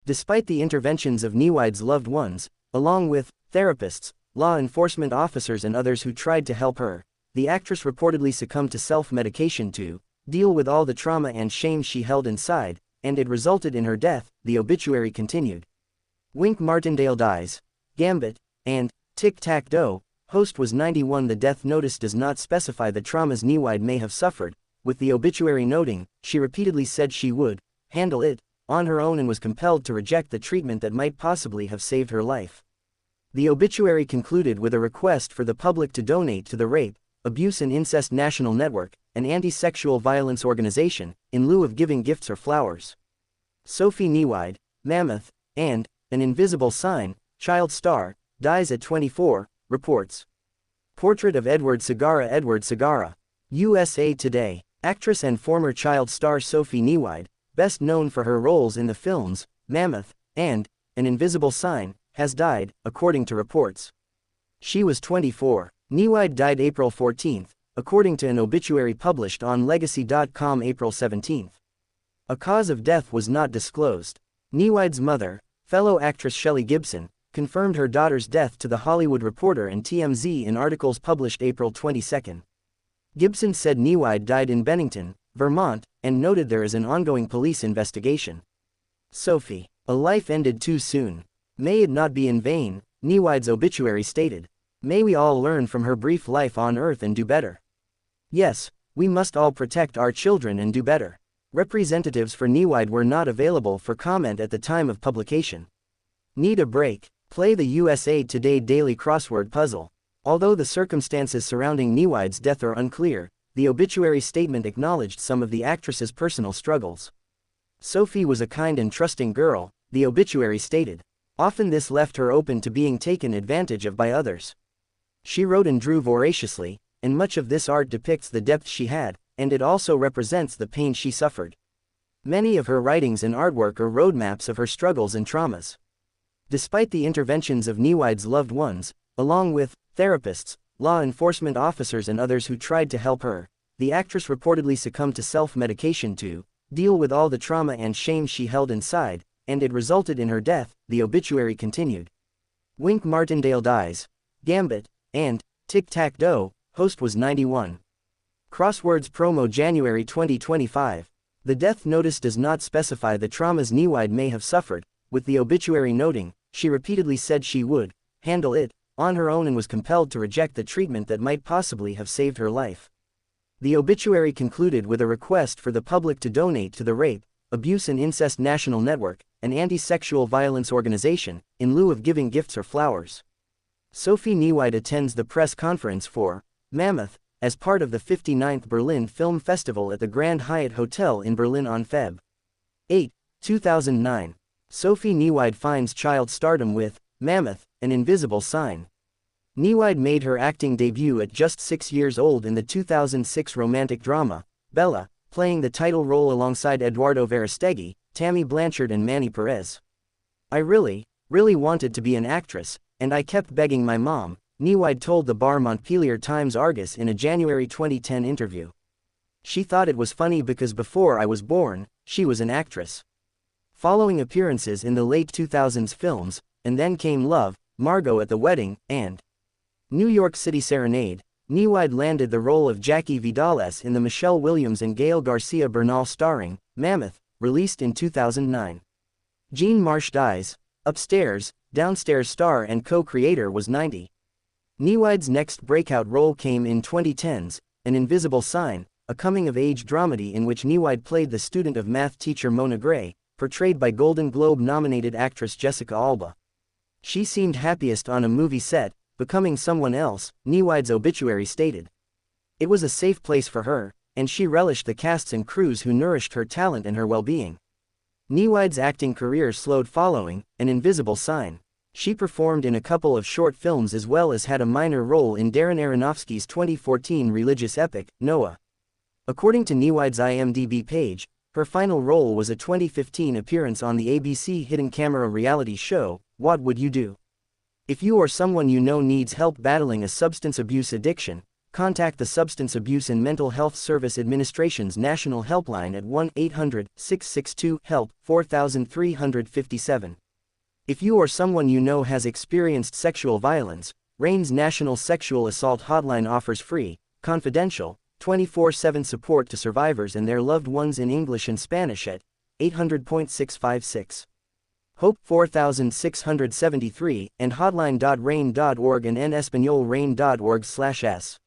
Despite the interventions of Nyweide's loved ones, along with therapists, law enforcement officers and others who tried to help her, the actress reportedly succumbed to self-medication to deal with all the trauma and shame she held inside, and it resulted in her death, the obituary continued. Wink Martindale dies. Gambit, and Tic-Tac-Doe, host was 91. The death notice does not specify the traumas Nyweide may have suffered, with the obituary noting, she repeatedly said she would handle it on her own and was compelled to reject the treatment that might possibly have saved her life. The obituary concluded with a request for the public to donate to the Rape, Abuse and Incest National Network, an anti-sexual violence organization, in lieu of giving gifts or flowers. Sophie Nyweide, Mammoth, and An Invisible Sign, child star, dies at 24, reports. Portrait of Edward Segarra, USA Today. Actress and former child star Sophie Nyweide, best known for her roles in the films Mammoth and An Invisible Sign, has died, according to reports. She was 24. Nyweide died April 14, according to an obituary published on Legacy.com April 17. A cause of death was not disclosed. Nywide's mother, fellow actress Shelley Gibson, confirmed her daughter's death to The Hollywood Reporter and TMZ in articles published April 22. Gibson said Nyweide died in Bennington, Vermont, and noted there is an ongoing police investigation. Sophie, a life ended too soon. May it not be in vain, Nywide's obituary stated. May we all learn from her brief life on Earth and do better. Yes, we must all protect our children and do better. Representatives for Nyweide were not available for comment at the time of publication. Need a break? Play the USA Today Daily Crossword Puzzle. Although the circumstances surrounding Nywide's death are unclear, the obituary statement acknowledged some of the actress's personal struggles. Sophie was a kind and trusting girl, the obituary stated. Often this left her open to being taken advantage of by others. She wrote and drew voraciously, and much of this art depicts the depth she had, and it also represents the pain she suffered. Many of her writings and artwork are roadmaps of her struggles and traumas. Despite the interventions of Nywide's loved ones, along with therapists, law enforcement officers and others who tried to help her, the actress reportedly succumbed to self-medication to deal with all the trauma and shame she held inside, and it resulted in her death, the obituary continued. Wink Martindale dies. Gambit, and Tic-Tac-Doe, host was 91. Crosswords promo January 2025. The death notice does not specify the traumas Nyweide may have suffered, with the obituary noting, she repeatedly said she would handle it on her own and was compelled to reject the treatment that might possibly have saved her life. The obituary concluded with a request for the public to donate to the Rape, Abuse and Incest National Network, an anti-sexual violence organization, in lieu of giving gifts or flowers. Sophie Nyweide attends the press conference for Mammoth, as part of the 59th Berlin Film Festival at the Grand Hyatt Hotel in Berlin on Feb. 8, 2009. Sophie Nyweide finds child stardom with Mammoth, An Invisible Sign. Nyweide made her acting debut at just 6 years old in the 2006 romantic drama, Bella, playing the title role alongside Eduardo Verastegui, Tammy Blanchard and Manny Perez. I really wanted to be an actress, and I kept begging my mom, Nyweide told the Bar Montpelier Times Argus in a January 2010 interview. She thought it was funny because before I was born, she was an actress. Following appearances in the late 2000s films, And Then Came Love, Margot at the Wedding, and New York City Serenade, Nyweide landed the role of Jackie Vidales in the Michelle Williams and Gael Garcia Bernal starring Mammoth, released in 2009. Jean Marsh dies. Upstairs, Downstairs star and co-creator was 90. Nywide's next breakout role came in 2010's An Invisible Sign, a coming-of-age dramedy in which Nyweide played the student of math teacher Mona Gray, portrayed by Golden Globe-nominated actress Jessica Alba. She seemed happiest on a movie set, becoming someone else, Nywide's obituary stated. It was a safe place for her, and she relished the casts and crews who nourished her talent and her well-being. Nywide's acting career slowed following An Invisible Sign. She performed in a couple of short films as well as had a minor role in Darren Aronofsky's 2014 religious epic, Noah. According to Nywide's IMDb page, her final role was a 2015 appearance on the ABC hidden camera reality show, What Would You Do? If you or someone you know needs help battling a substance abuse addiction, Contact the Substance Abuse and Mental Health Service Administration's National Helpline at 1-800-662-HELP, 4357. If you or someone you know has experienced sexual violence, RAIN's National Sexual Assault Hotline offers free, confidential, 24/7 support to survivors and their loved ones in English and Spanish at 800.656. Hope 4673 and hotline.rain.org and en español rain.org/s.